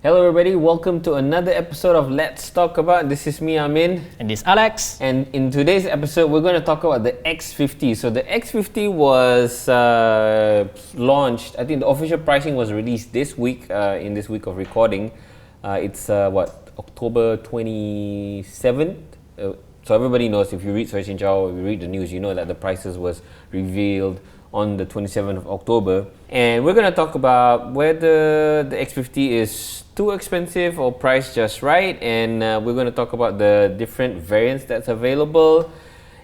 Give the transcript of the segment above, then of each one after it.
Hello everybody, welcome to another episode of Let's Talk About. This is me, Amin. And this is Alex. And in today's episode, we're going to talk about the X50. So the X50 was launched, I think the official pricing was released this week, in this week of recording. It's October 27th? So everybody knows, if you read Search Engine or you read the news, you know that the prices was revealed on the 27th of October. And we're going to talk about whether the X50 is too expensive or priced just right. And we're going to talk about the different variants that's available.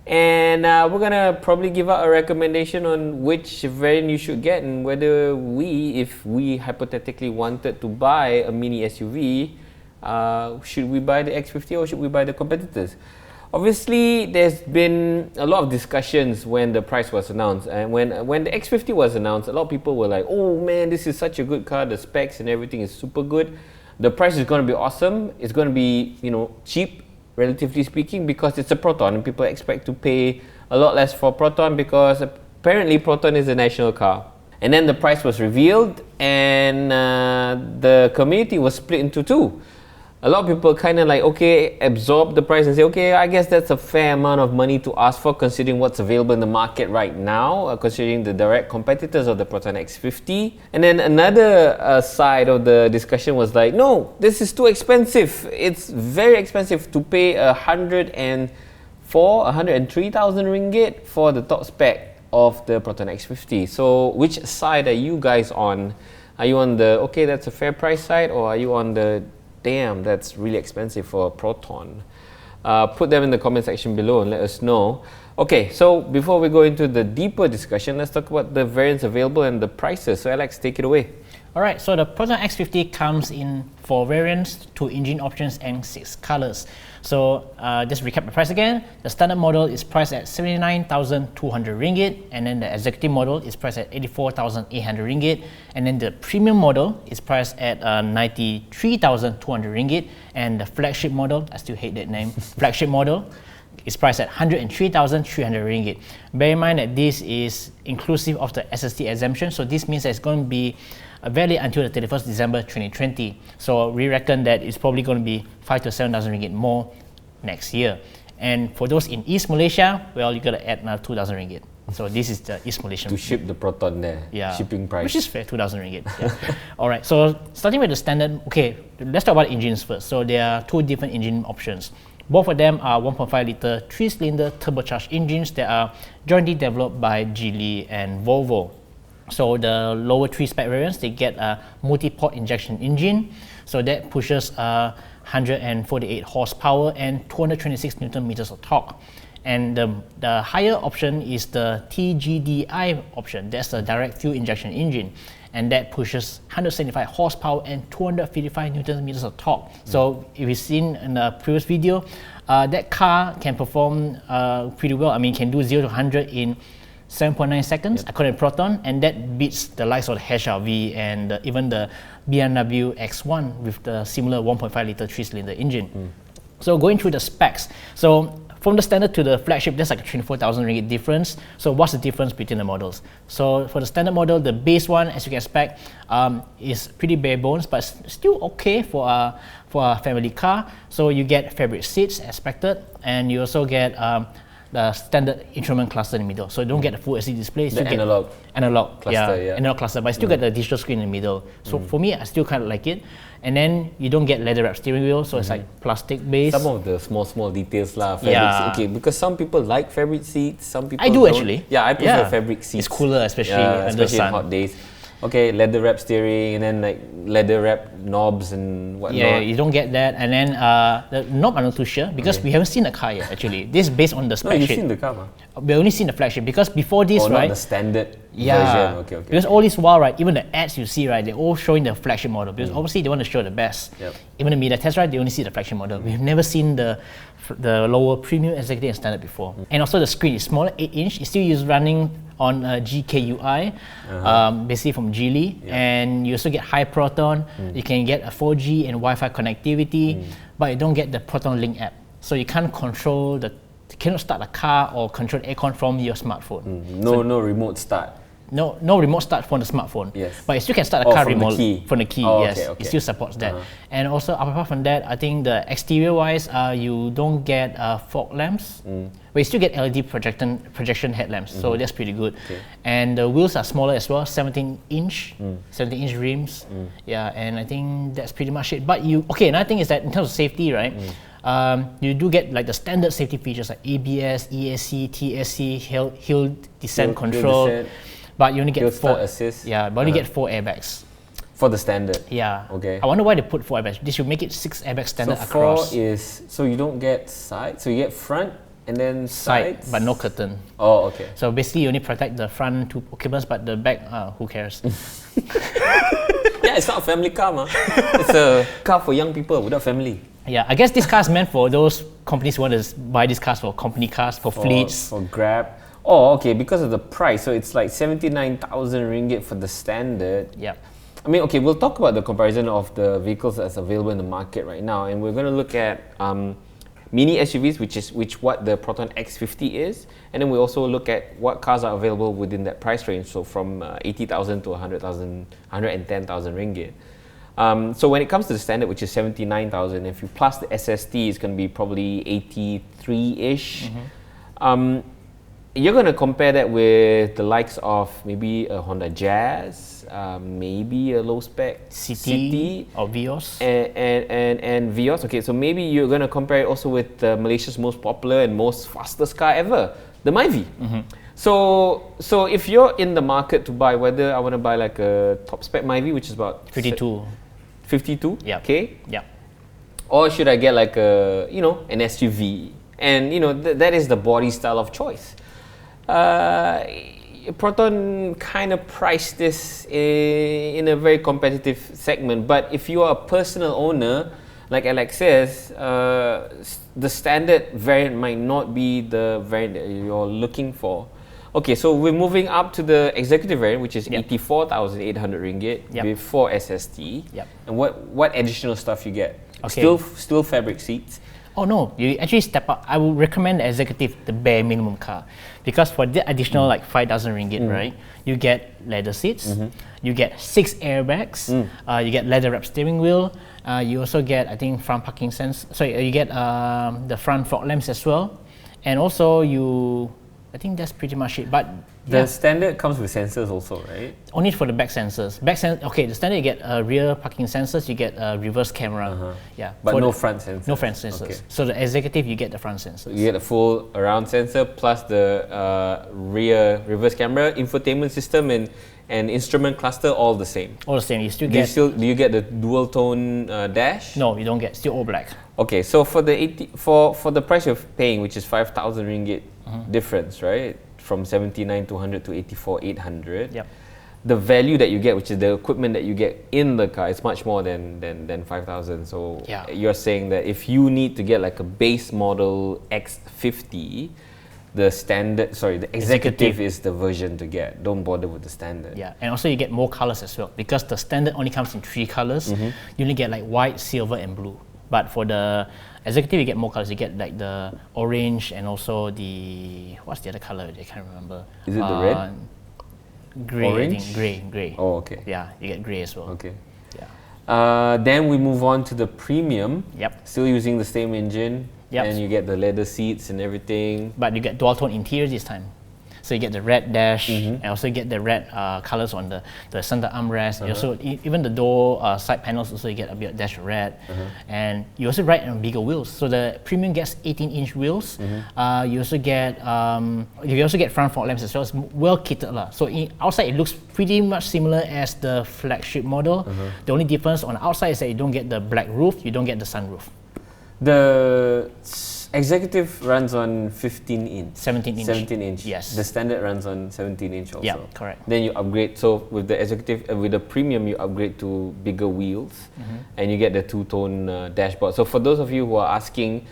And we're going to probably give out a recommendation on which variant you should get and whether if we hypothetically wanted to buy a mini SUV, should we buy the X50 or should we buy the competitors? Obviously, there's been a lot of discussions when the price was announced, and when the X50 was announced, a lot of people were like, "Oh man, this is such a good car. The specs and everything is super good. The price is going to be awesome. It's going to be, cheap, relatively speaking, because it's a Proton, and people expect to pay a lot less for Proton because apparently Proton is a national car." And then the price was revealed, and the community was split into two. A lot of people kind of absorb the price and say, okay, I guess that's a fair amount of money to ask for considering what's available in the market right now, considering the direct competitors of the Proton X50. And then another side of the discussion was like, no, this is too expensive. It's very expensive to pay 103,000 ringgit for the top spec of the Proton X50. So which side are you guys on? Are you on the, okay, that's a fair price side, or are you on the, damn, that's really expensive for a Proton? Put them in the comment section below and let us know. Okay, so before we go into the deeper discussion, let's talk about the variants available and the prices. So Alex, take it away. Alright, so the Proton X50 comes in 4 variants, 2 engine options and 6 colors. So just recap the price again. The standard model is priced at 79,200 ringgit, and then the executive model is priced at 84,800 ringgit, and then the premium model is priced at 93,200 ringgit, and the flagship model, I still hate that name, flagship model is priced at 103,300 ringgit. Bear in mind that this is inclusive of the SST exemption, so this means that it's going to be valid until the 31st December 2020. So we reckon that it's probably going to be 5,000 to 7,000 ringgit more next year. And for those in East Malaysia, well, you got to add another 2,000 ringgit. So this is the East Malaysian. To ship the Proton there, shipping price. Which is fair, 2,000 ringgit. Yeah. Alright, so starting with the standard, okay, let's talk about engines first. So there are 2 different engine options. Both of them are 1.5 litre 3-cylinder turbocharged engines that are jointly developed by Geely and Volvo. So the lower 3-spec variants, they get a multi-port injection engine, so that pushes 148 horsepower and 226 Newton meters of torque. And the higher option is the TGDI option. That's the direct fuel injection engine, and that pushes 175 horsepower and 255 Newton meters of torque. So if you've seen in the previous video, that car can perform pretty well. I mean, can do 0 to 100 in 7.9 seconds, according to Proton, and that beats the likes of the HRV and even the BMW X1 with the similar 1.5 litre 3-cylinder engine. So going through the specs, so from the standard to the flagship, there's like a 24,000 ringgit difference. So what's the difference between the models? So for the standard model, the base one, as you can expect, is pretty bare bones, but still okay for a family car. So you get fabric seats as expected, and you also get the standard instrument cluster in the middle. So you don't get the full LCD display. The analog cluster, analog cluster, but you still get the digital screen in the middle. So for me, I still kind of like it. And then you don't get leather wrap steering wheel, so it's like plastic based. Some of the small details fabric okay, because some people like fabric seats, some people I do don't. Actually. Yeah, I prefer fabric seats. It's cooler, especially under the sun. In hot days. Okay, leather wrap steering and then like leather wrap knobs and whatnot. Yeah, you don't get that. And then the knob, I'm not too sure because we haven't seen the car yet actually. This is based on the spec sheet. No, you've seen the car, man. We've only seen the flagship because before this, not the standard version. Okay. Because all this while, right, even the ads you see, right, they're all showing the flagship model because obviously they want to show the best. Even the media test, right, they only see the flagship model. We've never seen the lower premium, executive and standard before. And also the screen is smaller, 8-inch. It's still running on GKUI, basically from Geely, and you also get high Proton. You can get a 4G and Wi-Fi connectivity, but you don't get the Proton Link app. So you can't control cannot start a car or control aircon from your smartphone. No remote start. no remote start from the smartphone. Yes. But you still can start a car from the remote key. from the key. Oh, yes, okay. it still supports that. And also apart from that, I think the exterior wise, you don't get fog lamps, but you still get LED projection headlamps. So that's pretty good. Okay. And the wheels are smaller as well, 17-inch rims. Yeah, and I think that's pretty much it. But another thing is that in terms of safety, right? You do get like the standard safety features like ABS, ESC, TSC, hill descent control, descent, but you only get start assist. Yeah, but only get 4 airbags. For the standard. Yeah. Okay. I wonder why they put 4 airbags. They should make it 6 airbags standard So across. 4 is, so you don't get side, so you get front and then Side, sides? but no curtain. Oh, okay. So basically, you only protect the front 2 occupants, but the back, who cares? Yeah, it's not a family car, ma. It's a car for young people without family. Yeah, I guess this car is meant for those companies who want to buy these cars for company cars, for fleets. For Grab. Oh, okay, because of the price. So it's like 79,000 ringgit for the standard. Yeah. I mean, okay, we'll talk about the comparison of the vehicles that's available in the market right now, and we're going to look at mini SUVs, which what the Proton X50 is, and then we also look at what cars are available within that price range, so from 80,000 to 100,000, 110,000 ringgit. So when it comes to the standard, which is 79,000, if you plus the SST, it's going to be probably 83-ish. You're going to compare that with the likes of maybe a Honda Jazz, maybe a low-spec City or Vios. and Vios. Okay, so maybe you're going to compare it also with Malaysia's most popular and most fastest car ever, the Myvi. So if you're in the market to buy, whether I want to buy like a top-spec Myvi, which is about 52? Yeah. Okay. Yeah. Or should I get like a, an SUV? And, that is the body style of choice. Proton kind of priced this in a very competitive segment, but if you are a personal owner, like Alex says, the standard variant might not be the variant that you're looking for. Okay, so we're moving up to the executive variant, which is 84,800 ringgit before SST. And what additional stuff you get? Okay. Still fabric seats. Oh no, you actually step up. I would recommend the executive, the bare minimum car, because for the additional like 5,000 ringgit, right, you get leather seats, you get 6 airbags, you get leather wrapped steering wheel, you also get, I think, front parking sensor. Sorry, you get the front fog lamps as well, and also I think that's pretty much it. But the standard comes with sensors also, right? Only for the back sensors. Okay, the standard you get rear parking sensors, you get a reverse camera. Yeah, but no front sensors. No front sensors. Okay. So the executive, you get the front sensors. You get a full around sensor plus the rear reverse camera, infotainment system, and instrument cluster, all the same. All the same. You still do you get the dual tone dash? No, you don't get. Still all black. Okay, so for the for the price you're paying, which is 5,000 ringgit difference, right? From 79,200 to 84,800. Yep. The value that you get, which is the equipment that you get in the car, is much more than 5,000. So you're saying that if you need to get like a base model X50, the executive is the version to get. Don't bother with the standard. Yeah, and also you get more colors as well, because the standard only comes in 3 colors. You only get like white, silver, and blue. But for the executive, you get more colors. You get like the orange and also what's the other color? I can't remember. Is it the red? Grey. Orange? I think grey. Oh, okay. Yeah, you get grey as well. Okay. Yeah. Then we move on to the premium. Yep. Still using the same engine. Yep. And you get the leather seats and everything. But you get dual tone interior this time. So you get the red dash, and also get the red colors on the center armrest. You also even the door side panels, also you get a bit of dash of red, and you also ride on bigger wheels. So the premium gets 18-inch wheels. You also get front fog lamps as well. It's well kitted lah. So outside it looks pretty much similar as the flagship model. The only difference on the outside is that you don't get the black roof, you don't get the sunroof. The executive runs on 15-inch. 17-inch. 17-inch. Yes. The standard runs on 17-inch also. Yeah, correct. Then you upgrade. So with the executive, with the premium, you upgrade to bigger wheels, and you get the two-tone dashboard. So for those of you who are asking,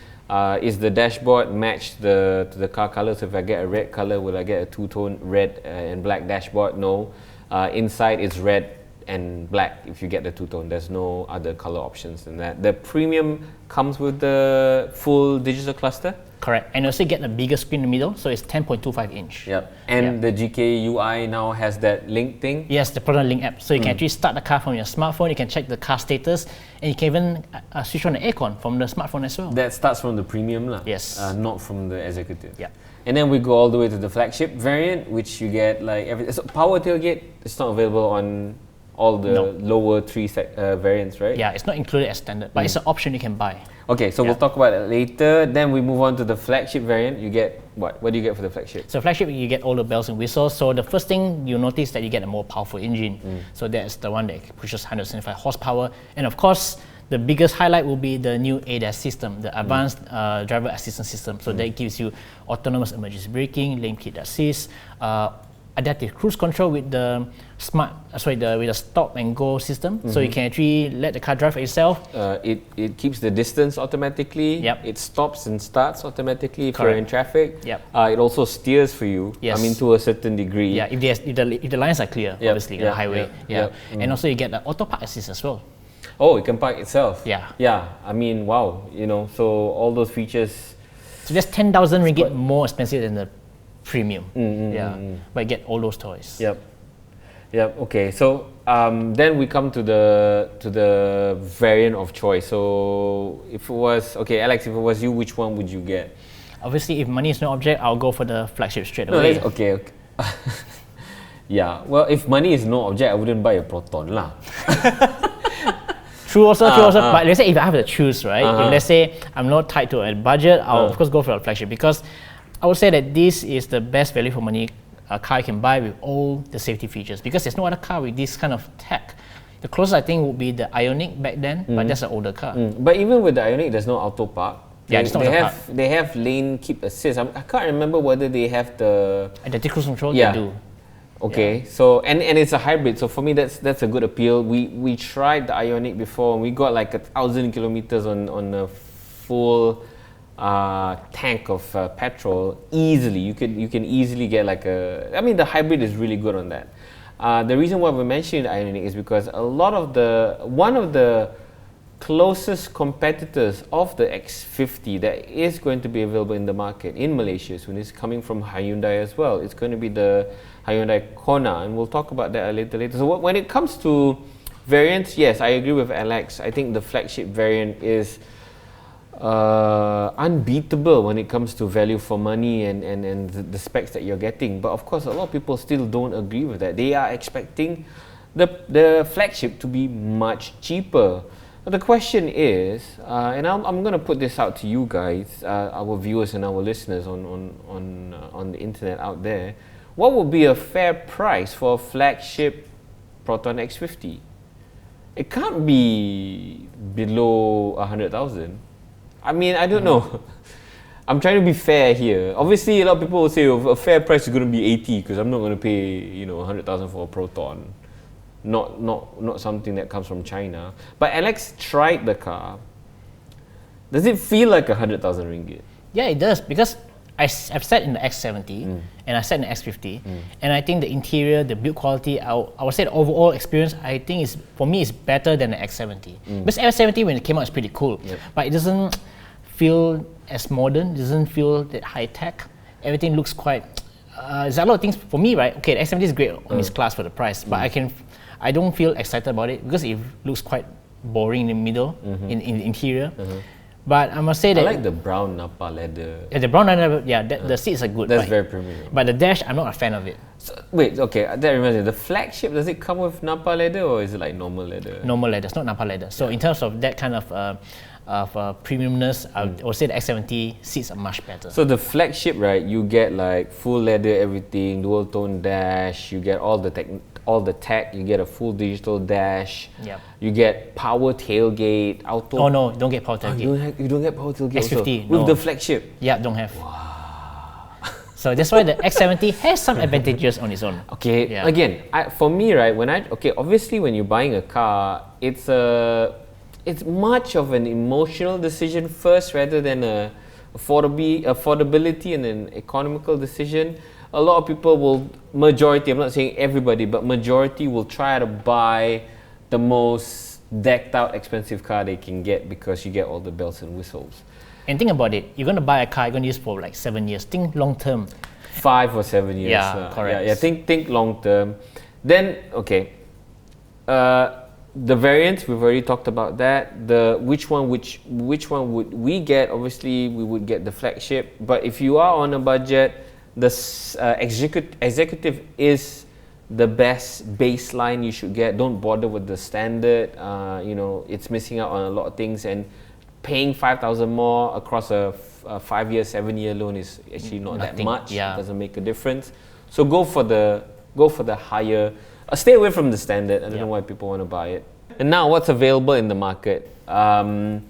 is the dashboard matched to the car color? So if I get a red color, will I get a two-tone red and black dashboard? No. Inside it's red and black if you get the two-tone. There's no other color options than that. The premium comes with the full digital cluster? Correct. And also get a bigger screen in the middle, so it's 10.25 inch. Yep. And the GK UI now has that link thing? Yes, the Proton Link app. So you can actually start the car from your smartphone, you can check the car status, and you can even switch on the aircon from the smartphone as well. That starts from the premium lah. Yes. Not from the executive. Yeah. And then we go all the way to the flagship variant, which you get like so power tailgate. It's not available on all the lower three variants, right? Yeah, it's not included as standard, but it's an option you can buy. Okay, so we'll talk about it later. Then we move on to the flagship variant. You get what? What do you get for the flagship? So flagship, you get all the bells and whistles. So the first thing you notice that you get a more powerful engine. So that's the one that pushes 175 horsepower. And of course, the biggest highlight will be the new ADAS system, the Advanced Driver Assistance System. So that gives you autonomous emergency braking, lane keep assist, adaptive cruise control with the with the stop and go system. So you can actually let the car drive for itself. It keeps the distance automatically. Yep. It stops and starts automatically if Correct. you're in traffic. Yep. It also steers for you. Yes. I mean, to a certain degree. Yeah, if the lines are clear, obviously, the highway. And also you get the auto park assist as well. Oh, it can park itself. Yeah. Yeah. I mean, wow. So all those features. So that's 10,000 ringgit more expensive than the premium. But you get all those toys. Yep. Okay. So then we come to the variant of choice. So if it was Alex, if it was you, which one would you get? Obviously, if money is no object, I'll go for the flagship straight away. Okay. Yeah. Well, if money is no object, I wouldn't buy a Proton lah. True also. But let's say if I have to choose, right? If let's say I'm not tied to a budget, I'll of course go for a flagship, because I would say that this is the best value for money car you can buy with all the safety features, because there's no other car with this kind of tech. The closest I think would be the Ioniq back then, but that's an older car. But even with the Ioniq, there's no auto park. They have lane keep assist. I can't remember whether they have the adaptive cruise control. Yeah. They do. Okay, so and it's a hybrid, so for me that's a good appeal. We tried the Ioniq before, and we got like 1,000 kilometers on a full tank of petrol easily. You can easily get like the hybrid is really good on that. The reason why we're mentioning the Ioniq is because one of the closest competitors of the X50 that is going to be available in the market in Malaysia soon is coming from Hyundai as well. It's going to be the Hyundai Kona, and we'll talk about that later. So when it comes to variants, yes, I agree with Alex. I think the flagship variant is unbeatable when it comes to value for money and the specs that you're getting. But of course, a lot of people still don't agree with that. They are expecting the flagship to be much cheaper. But the question is, and I'm going to put this out to you guys, our viewers and our listeners on the internet out there, what would be a fair price for a flagship Proton X50? It can't be below 100,000. I mean, I don't know. I'm trying to be fair here. Obviously, a lot of people will say a fair price is going to be 80 because I'm not going to pay 100,000 for a Proton. Not something that comes from China. But Alex tried the car. Does it feel like 100,000 ringgit? Yeah, it does, because I've sat in the X70 and I sat in the X50, and I think the interior, the build quality, I would say the overall experience, I think for me is better than the X70. Because X70 when it came out is pretty cool, but it doesn't feel as modern, doesn't feel that high tech. Everything looks quite. There's a lot of things for me, right? Okay, the X70 is great on its class for the price, but I don't feel excited about it because it looks quite boring in the middle, in the interior. But I must say that I like the brown Napa leather. Yeah, the brown leather. Yeah, the seats are good. That's very premium. But the dash, I'm not a fan of it. So, wait, okay, that reminds me. The flagship, does it come with Napa leather or is it like normal leather? Normal leather, it's not Napa leather. So in terms of that kind of premiumness, I would say the X70 seats are much better. So the flagship, right? You get like full leather, everything, dual tone dash. You get all the tech. You get a full digital dash. Yep. You get power tailgate, auto. Oh no, you don't get power tailgate. You don't get power tailgate X50 also, with the flagship. Yeah, don't have. Wow. So that's why the X70 has some advantages on its own. Okay. Yeah. Again, for me, right? Obviously, when you're buying a car, it's much of an emotional decision first, rather than a affordability and an economical decision. A lot of people majority, I'm not saying everybody, but majority will try to buy the most decked out expensive car they can get because you get all the bells and whistles. And think about it, you're going to buy a car, you're going to use for like 7 years. Think long term. 5 or 7 years. Yeah, correct. Yeah, think long term. Then, okay. The variants, we've already talked about that. Which one would we get? Obviously, we would get the flagship. But if you are on a budget, the executive is the best baseline you should get. Don't bother with the standard. It's missing out on a lot of things, and paying 5,000 more across a 5-year, 7-year loan is actually not that much. Yeah. It doesn't make a difference. So go for the higher. Stay away from the standard. I don't know why people want to buy it. And now, what's available in the market? So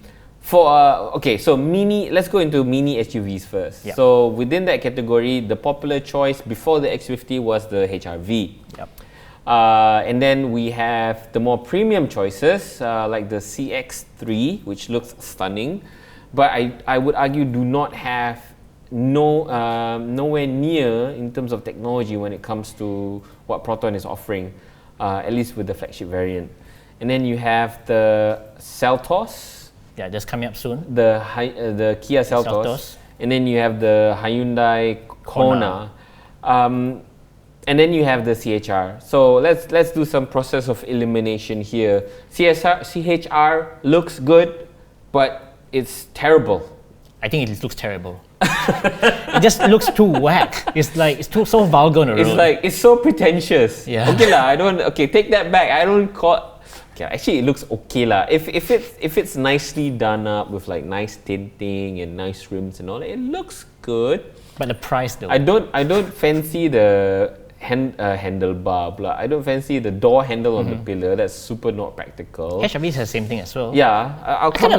mini. Let's go into mini SUVs first. Yep. So within that category, the popular choice before the X50 was the HR-V. Yep. And then we have the more premium choices like the CX-3, which looks stunning, but I would argue do not have nowhere near in terms of technology when it comes to what Proton is offering, at least with the flagship variant. And then you have the Seltos. Yeah, just coming up soon. The Kia Seltos. And then you have the Hyundai Kona. And then you have the CHR. So let's do some process of elimination here. CHR looks good, but it's terrible. I think it looks terrible. It just looks too whack. It's like it's so vulgar on the road. It's so pretentious. Yeah. Okay, take that back. I don't call. Okay, actually, it looks okay lah. If it's nicely done up with like nice tinting and nice rims and all, it looks good. But the price though. I don't fancy the handlebar. Blah. I don't fancy the door handle on the pillar. That's super not practical. HRV has the same thing as well. Yeah, I'll come to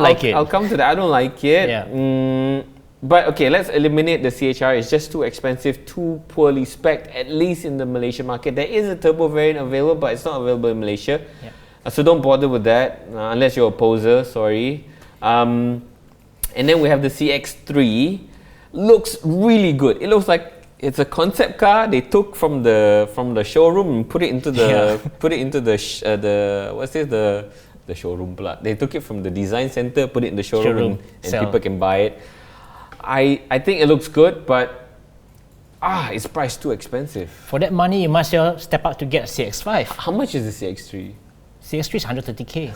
that. I don't like it. Yeah. But okay, let's eliminate the CHR. It's just too expensive, too poorly spec'd, at least in the Malaysian market. There is a turbo variant available, but it's not available in Malaysia. Yeah. So don't bother with that, unless you're a poser, sorry. And then we have the CX-3. Looks really good. It looks like it's a concept car they took from the showroom and put it into the the showroom pula. They took it from the design center, put it in the showroom and people can buy it. I think it looks good, but it's priced too expensive. For that money, you must step up to get a CX-5. How much is the CX-3? CX-3 is 130k.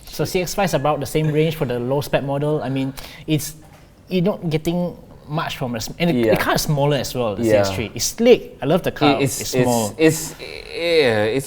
So CX-5 is about the same range for the low spec model. I mean, you're not getting much from it. And the car is smaller as well, the CX-3. It's sleek. I love the car. It's small. It's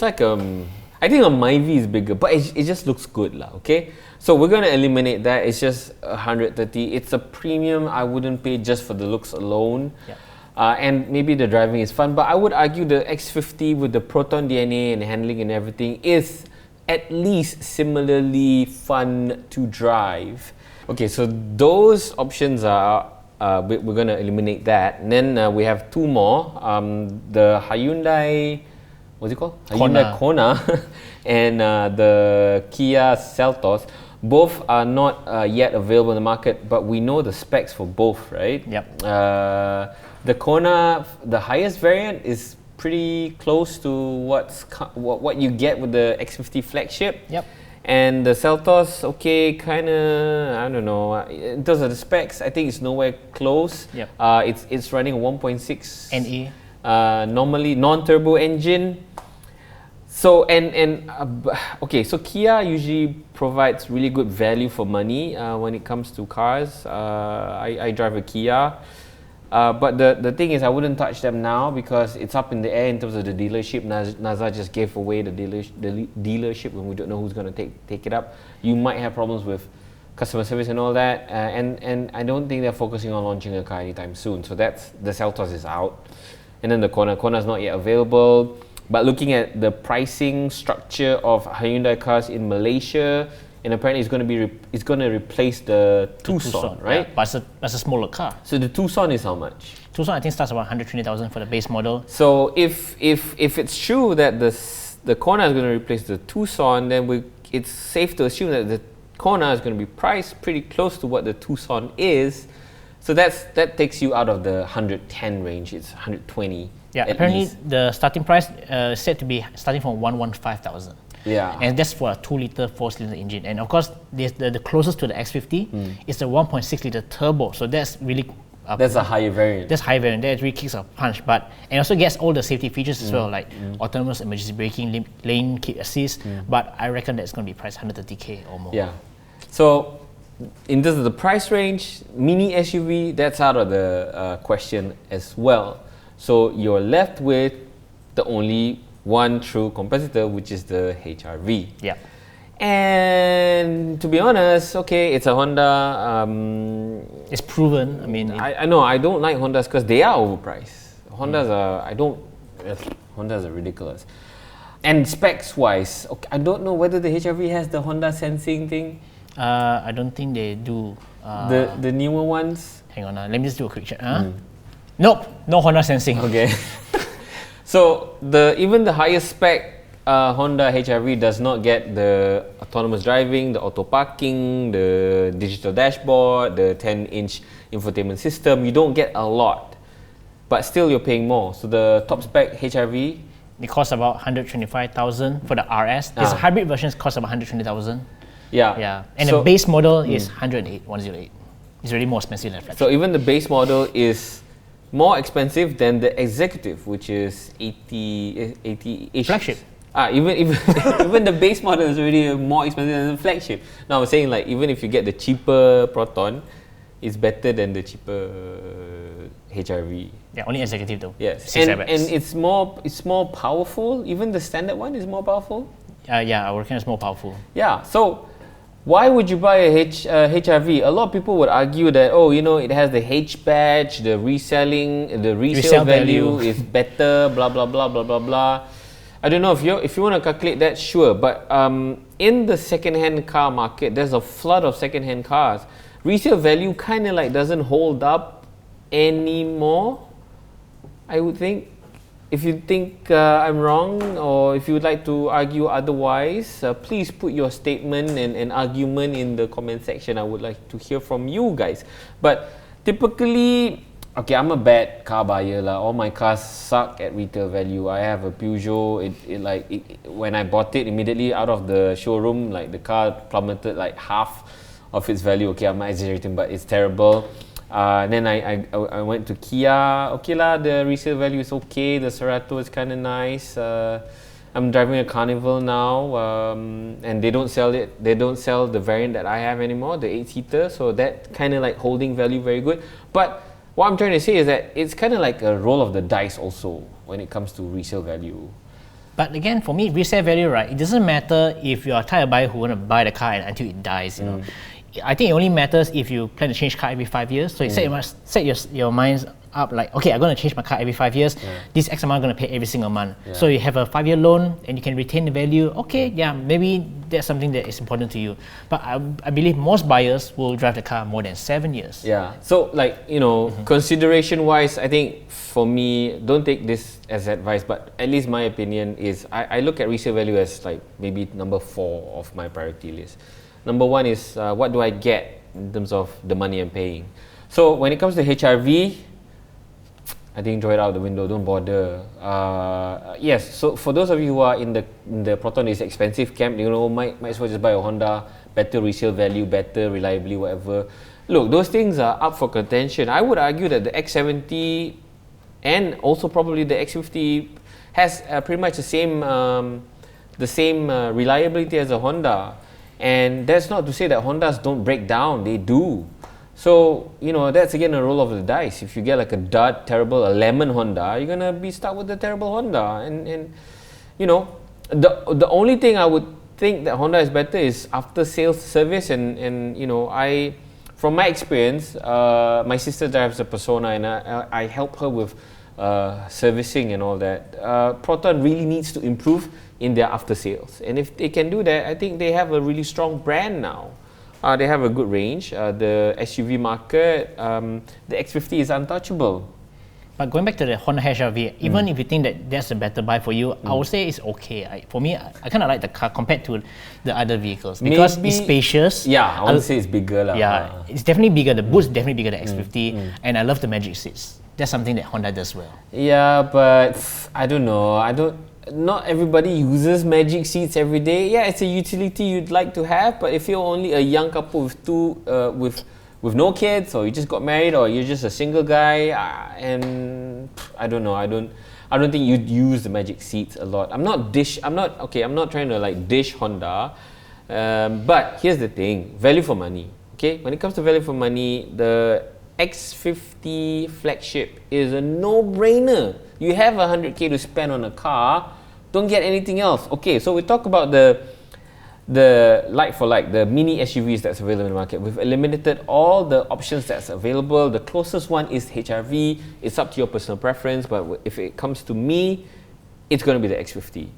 like I think a Myvi is bigger, but it just looks good lah. Okay, so we're gonna eliminate that. It's just 130. It's a premium. I wouldn't pay just for the looks alone. Yeah. And maybe the driving is fun, but I would argue the X50 with the Proton DNA and handling and everything is at least similarly fun to drive. Okay, so those options are we're gonna eliminate that. And then we have two more. The Hyundai, what's it called? Hyundai Kona and the Kia Seltos. Both are not yet available in the market, but we know the specs for both, right? Yep. The Kona, the highest variant, is pretty close to what you get with the X50 flagship. Yep. And the Seltos, okay, kind of, I don't know. In terms of the specs, I think it's nowhere close. Yep. It's running a 1.6 NE. Normally non-turbo engine. So okay, so Kia usually provides really good value for money when it comes to cars. I drive a Kia. But the thing is, I wouldn't touch them now because it's up in the air in terms of the dealership. Naza just gave away the dealership when we don't know who's going to take it up. You might have problems with customer service and all that. And I don't think they're focusing on launching a car anytime soon. So that's the Seltos is out. And then the Kona is not yet available. But looking at the pricing structure of Hyundai cars in Malaysia, and apparently it's going to replace the Tucson, right? Yeah, but that's a smaller car. So the Tucson is how much? Tucson I think starts around 120,000 for the base model. So if it's true that the Kona is going to replace the Tucson, then it's safe to assume that the Kona is going to be priced pretty close to what the Tucson is. So that takes you out of the 110 range. It's 120. Yeah, apparently the starting price is said to be starting from 115,000. Yeah. And that's for a 2-liter 4-cylinder engine. And of course, the closest to the X50 is the 1.6-liter turbo. So that's really that's a higher variant. That's high variant. That really kicks a punch, but and also gets all the safety features as well, like autonomous emergency braking, lane keep assist. But I reckon that's going to be priced 130k or more. Yeah. So, in terms of the price range, mini SUV, that's out of the question as well. So you're left with the only one true competitor, which is the HR-V. Yeah. And to be honest, okay, it's a Honda. It's proven. I mean, I know I don't like Hondas because they are overpriced. Hondas are ridiculous. And specs wise, okay, I don't know whether the HR-V has the Honda sensing thing. I don't think they do. The newer ones. Hang on, let me just do a quick check. Nope, no Honda sensing. Okay. So even the highest spec Honda HR-V does not get the autonomous driving, the auto parking, the digital dashboard, the 10-inch infotainment system. You don't get a lot, but still you're paying more. So the top spec HR-V, it costs about 125,000 for the RS. This hybrid version costs about 120,000. Yeah. And the base model is 108. It's really more expensive than flagship. So even the base model is more expensive than the executive, which is 80-ish. Flagship. Even the base model is already more expensive than the flagship. Now I'm saying, like, even if you get the cheaper Proton, it's better than the cheaper HR-V. Yeah, only executive though. Yes, and it's more powerful. Even the standard one is more powerful. Yeah, I reckon it's more powerful. Yeah, so why would you buy a HR-V? A lot of people would argue that, it has the H badge, the resale value is better, blah blah blah blah blah blah. I don't know if you want to calculate that, sure. But in the second-hand car market, there's a flood of second-hand cars. Resale value kind of like doesn't hold up anymore, I would think. If you think I'm wrong, or if you would like to argue otherwise, please put your statement and argument in the comment section. I would like to hear from you guys. But typically, okay, I'm a bad car buyer lah. All my cars suck at retail value. I have a Peugeot. When I bought it immediately out of the showroom, like the car plummeted like half of its value. Okay, I'm not exaggerating, but it's terrible. Then I went to Kia. Okay lah, the resale value is okay. The Cerato is kind of nice. I'm driving a Carnival now, and they don't sell it. They don't sell the variant that I have anymore, the 8-seater. So that kind of like holding value very good. But what I'm trying to say is that it's kind of like a roll of the dice also when it comes to resale value. But again, for me, resale value, right? It doesn't matter if you're a type of buyer who want to buy the car until it dies. You know, I think it only matters if you plan to change car every 5 years. So you set your minds up like, okay, I'm going to change my car every 5 years. This X amount I'm going to pay every single month. So you have a 5-year loan and you can retain the value. Okay, yeah, maybe that's something that is important to you. But I believe most buyers will drive the car more than 7 years. Yeah. So consideration-wise, I think for me, don't take this as advice, but at least my opinion is I look at resale value as like maybe number 4 of my priority list. Number 1 is what do I get in terms of the money I'm paying. So when it comes to HR-V, I think throw it out the window, don't bother. Yes, so for those of you who are in the Proton is expensive camp, might as well just buy a Honda, better resale value, better reliability, whatever. Look, those things are up for contention. I would argue that the X70 and also probably the X50 has pretty much the same reliability as a Honda. And that's not to say that Hondas don't break down, they do. So, that's again a roll of the dice. If you get like a lemon Honda, you're gonna be stuck with the terrible Honda. And the only thing I would think that Honda is better is after sales service. And from my experience, my sister drives a Persona, and I help her with servicing and all that. Proton really needs to improve in their after sales, and if they can do that, I think they have a really strong brand now. They have a good range. The SUV market, the X50 is untouchable. But going back to the Honda HR-V, even if you think that that's a better buy for you, I would say it's okay. For me, I kind of like the car compared to the other vehicles because it's spacious. Yeah, I would say it's bigger lah. Yeah, it's definitely bigger. The boot's definitely bigger than X50, and I love the magic seats. That's something that Honda does well. Yeah, but I don't know. not everybody uses magic seats every day. Yeah, it's a utility you'd like to have, but if you're only a young couple with with no kids, or you just got married, or you're just a single guy, and I don't know, I don't think you'd use the magic seats a lot. I'm not trying to like dish Honda, but here's the thing: value for money. Okay, when it comes to value for money, the X50 flagship is a no-brainer. You have 100k to spend on a car, don't get anything else. Okay, so we talk about the like for like, the mini SUVs that's available in the market. We've eliminated all the options that's available. The closest one is HRV. It's up to your personal preference, but if it comes to me, it's going to be the X50.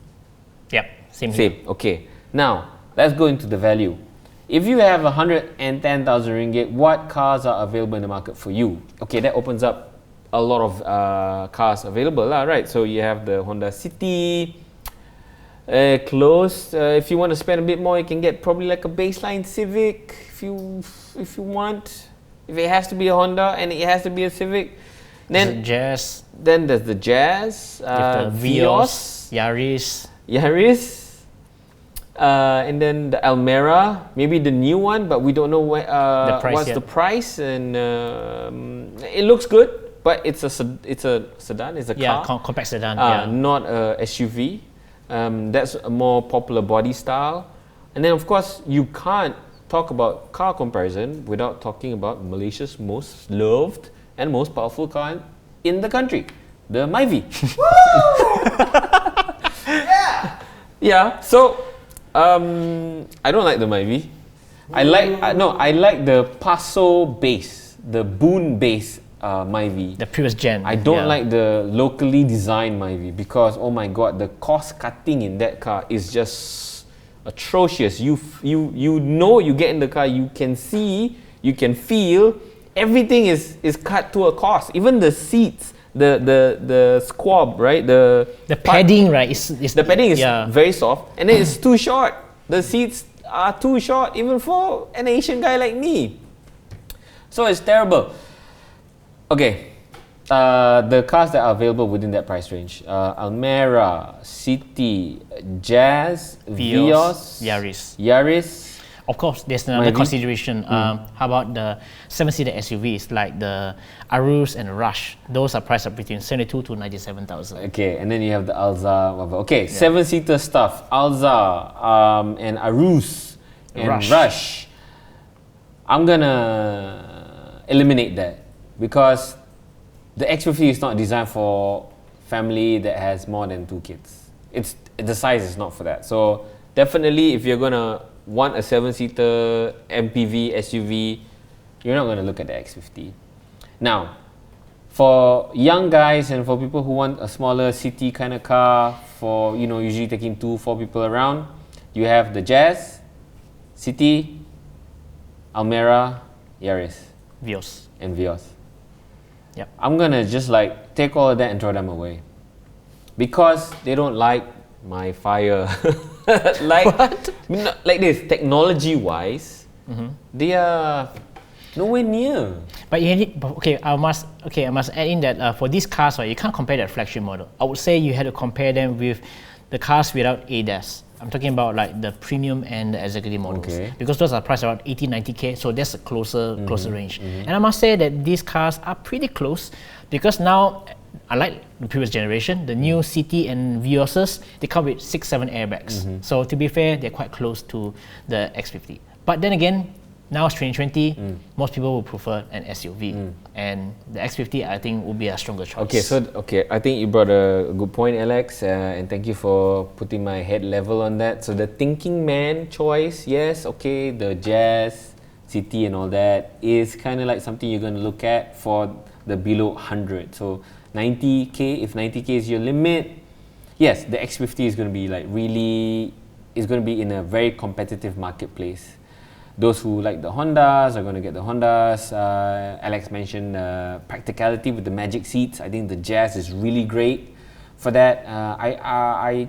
Yep, same here. Okay, now let's go into the value. If you have 110,000 ringgit, what cars are available in the market for you? Okay, that opens up a lot of cars available, right? So you have the Honda City, if you want to spend a bit more, you can get probably like a baseline Civic if you want. If it has to be a Honda and it has to be a Civic, then the Jazz. Then there's the Jazz, the Vios, Yaris. And then the Almera, maybe the new one, but we don't know what's the price, and it looks good, but it's a sedan, it's a car, compact sedan, not a SUV. That's a more popular body style. And then of course you can't talk about car comparison without talking about Malaysia's most loved and most powerful car in the country, the Myvi. Yeah. So I don't like the Myvi. I like the Paso base, the Boon base Myvi. The previous gen. I don't like the locally designed Myvi because, oh my god, the cost cutting in that car is just atrocious. You know, you get in the car, you can see, you can feel, everything is cut to a cost. Even the seats, the squab, right? The padding, right? The padding is very soft, and then it's too short. The seats are too short, even for an Asian guy like me. So it's terrible. Okay, the cars that are available within that price range: Almera, City, Jazz, Vios, Yaris. Of course, there's another consideration. How about the 7-seater SUVs like the Arus and Rush? Those are priced up between 72 to 97,000. Okay, and then you have the Alza. Okay, 7-seater stuff: Alza, and Arus, and Rush. I'm gonna eliminate that because the X50 is not designed for family that has more than 2 kids. The size is not for that. So definitely, if you're gonna want a 7-seater MPV SUV, you're not going to look at the X50. Now, for young guys and for people who want a smaller city kind of car, for usually taking 2-4 people around, you have the Jazz, City, Almera, Yaris, and Vios. Yep. I'm gonna just like take all of that and throw them away because they don't like my fire. Like this, technology wise, they are nowhere near. But I must add in that for these cars, right, you can't compare that flagship model. I would say you had to compare them with the cars without ADAS. I'm talking about like the premium and the executive models, because those are priced around 80-90k, so that's a closer range. And I must say that these cars are pretty close, because now, unlike the previous generation, the new City and Vioses, they come with 6-7 airbags. So to be fair, they're quite close to the X50. But then again, now it's 2020, most people will prefer an SUV. And the X50, I think, will be a stronger choice. I think you brought a good point, Alex, and thank you for putting my head level on that. So the thinking man choice, yes, the Jazz, City and all that is kind of like something you're going to look at for the below 100. So 90k, if 90k is your limit, yes, the X50 is going to be in a very competitive marketplace. Those who like the Hondas are going to get the Hondas. Alex mentioned practicality with the magic seats. I think the Jazz is really great for that. I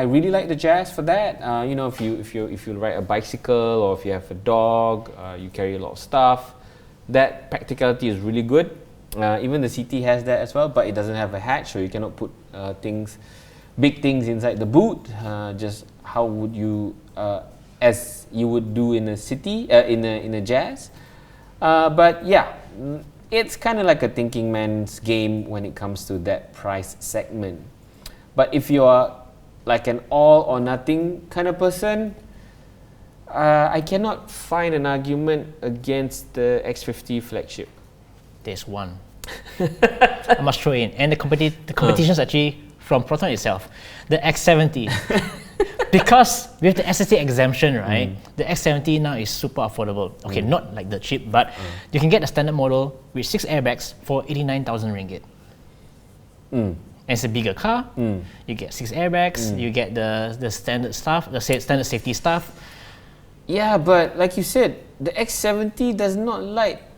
really like the Jazz for that. If you ride a bicycle, or if you have a dog, you carry a lot of stuff, that practicality is really good. Even the City has that as well, but it doesn't have a hatch, so you cannot put things big things inside the boot. Just how would you, as you would do in a city, in a Jazz. But yeah, it's kind of like a thinking man's game when it comes to that price segment. But if you are like an all or nothing kind of person, I cannot find an argument against the X50 flagship. There's one. I must throw in. And the competition is actually from Proton itself. The X70. Because with the SSD exemption, right, the X70 now is super affordable. Okay, not like the cheap, but you can get the standard model with 6 airbags for 89,000 ringgit. And it's a bigger car. You get 6 airbags. You get the standard stuff, the standard safety stuff. Yeah, but like you said, the X70 does not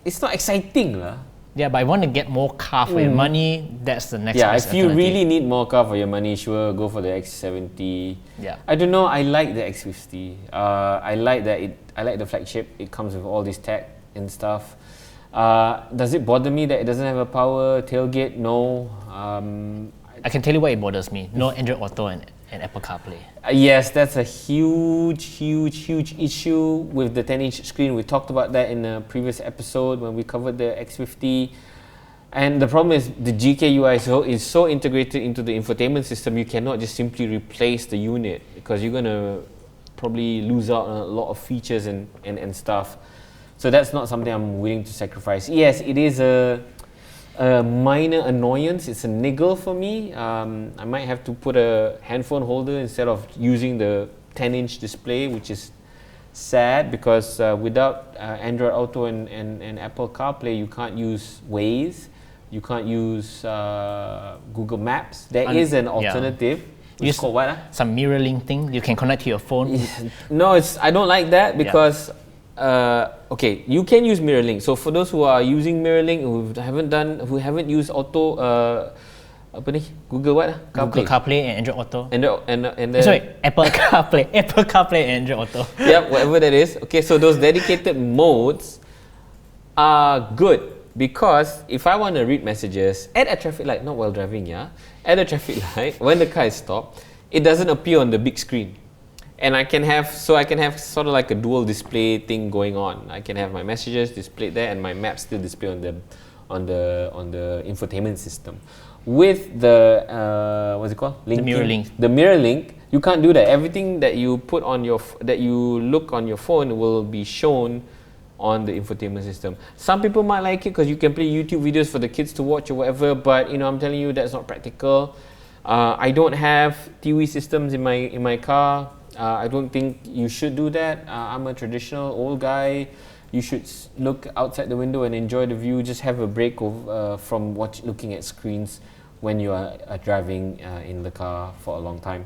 it's not exciting lah. Yeah, but I want to get more car for your money. That's the next. Yeah, if you really need more car for your money, sure, go for the X70. Yeah. I don't know. I like the X50. I like that I like the flagship. It comes with all this tech and stuff. Does it bother me that it doesn't have a power tailgate? No. I can tell you why it bothers me. No Android Auto and Apple CarPlay. Yes, that's a huge issue with the 10-inch screen. We talked about that in a previous episode when we covered the X50. And the problem is the GKUI is so integrated into the infotainment system, you cannot just simply replace the unit because you're going to probably lose out on a lot of features and stuff. So that's not something I'm willing to sacrifice. Yes, it is a minor annoyance. It's a niggle for me. I might have to put a handphone holder instead of using the 10-inch display, which is sad because without Android Auto and Apple CarPlay, you can't use Waze, you can't use Google Maps. There is an alternative. It's called what? Some mirror link thing. You can connect to your phone. No, I don't like that because okay, you can use mirror link. So for those who are using mirror link who haven't used Auto, Google what? Google CarPlay and Android Auto. Apple CarPlay, Apple CarPlay and Android Auto. Yep, whatever that is. Okay, so those dedicated modes are good because if I want to read messages at a traffic light, not while driving, at a traffic light when the car is stopped, it doesn't appear on the big screen. And I can have sort of like a dual display thing going on. I can have my messages displayed there and my maps still display on the infotainment system. With the what's it called? The mirror link. The mirror link, you can't do that. Everything that you put on that you look on your phone will be shown on the infotainment system. Some people might like it because you can play YouTube videos for the kids to watch or whatever. But I'm telling you that's not practical. I don't have TV systems in my car. I don't think you should do that. I'm a traditional old guy. You should look outside the window and enjoy the view. Just have a break from looking at screens when you are driving in the car for a long time.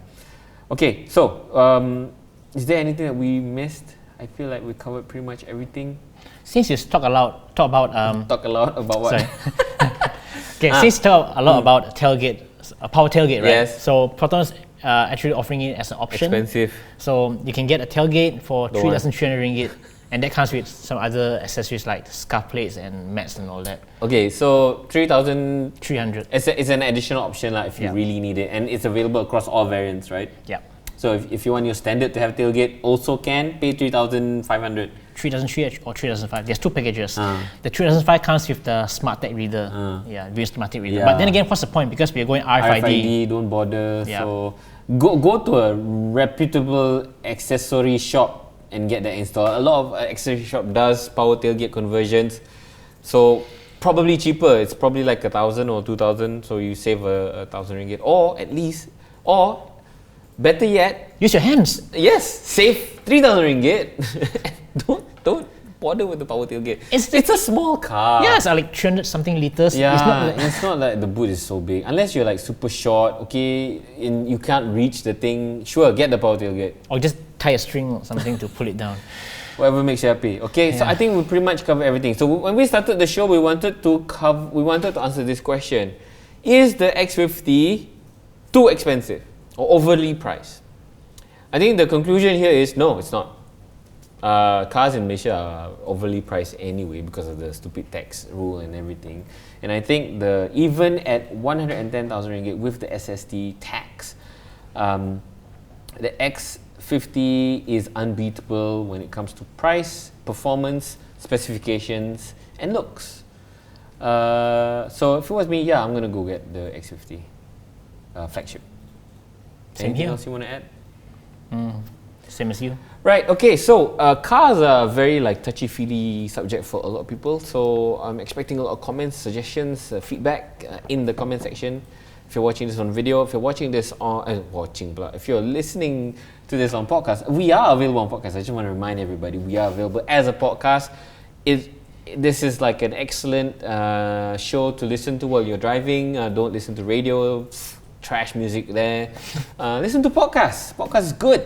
Okay, so is there anything that we missed? I feel like we covered pretty much everything. Since you talk a lot about what? Sorry. Okay, since you talk a lot about tailgate, power tailgate, right? Yes. So Proton's actually offering it as an option. Expensive. So you can get a tailgate for 3,300 ringgit, and that comes with some other accessories like scarf plates and mats and all that. Okay, so 3,300. It's an additional option if you really need it, and it's available across all variants, right? Yeah. So if you want your standard to have tailgate, also can pay 3,500. 3,003 or 3,005. There's two packages. The 3,005 comes with the smart tag reader. With smart tag reader. But then again, what's the point? Because we're going RFID. Don't bother. Yeah. So go to a reputable accessory shop and get that installed. A lot of accessory shop does power tailgate conversions. So probably cheaper. It's probably like 1,000 or 2,000. So you save 1,000 ringgit, or better yet, use your hands. Yes, save 3,000 ringgit. Don't bother with the power tailgate. It's a small car. Yeah, it's like 300 something liters. Yeah, it's not like the boot is so big. Unless you're like super short, okay, and you can't reach the thing. Sure, get the power tailgate. Or just tie a string or something to pull it down. Whatever makes you happy. Okay, so I think we pretty much covered everything. So when we started the show, we wanted to answer this question: is the X50 too expensive or overly priced? I think the conclusion here is no, it's not. Cars in Malaysia are overly priced anyway because of the stupid tax rule and everything. And I think even at 110,000 ringgit with the SSD tax, The X50 is unbeatable when it comes to price, performance, specifications, and looks. So if it was me, yeah, I'm gonna go get the X50 flagship. Same Anything here. else you want to add? Same as you. Right, okay, so cars are a very touchy-feely subject for a lot of people, so I'm expecting a lot of comments, suggestions, feedback in the comment section. If you're watching this on video, if you're watching this on, if you're listening to this on podcast, we are available on podcast. I just want to remind everybody, we are available as a podcast. This is like an excellent show to listen to while you're driving. Don't listen to radio, trash music there. Listen to podcasts. Podcast is good.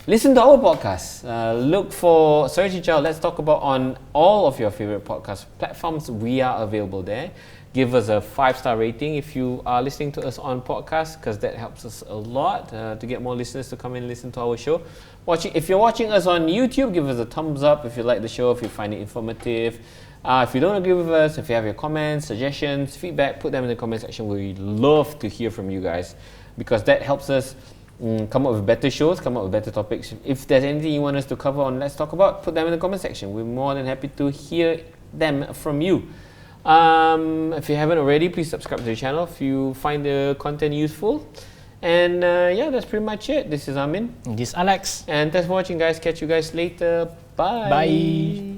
Listen to our podcast. Look for Search Each Out. Let's talk about on all of your favorite podcast platforms. We are available there. Give us a 5-star rating if you are listening to us on podcast, because that helps us a lot to get more listeners to come and listen to our show. If you're watching us on YouTube, give us a thumbs up if you like the show, if you find it informative. If you don't agree with us, if you have your comments, suggestions, feedback, put them in the comment section. We love to hear from you guys, because that helps us come up with better shows, come up with better topics. If there's anything you want us to cover on Let's Talk About, put them in the comment section. We're more than happy to hear them from you. If you haven't already, please subscribe to the channel if you find the content useful. And yeah, that's pretty much it. This is Amin. This is Alex. And thanks for watching, guys. Catch you guys later. Bye. Bye.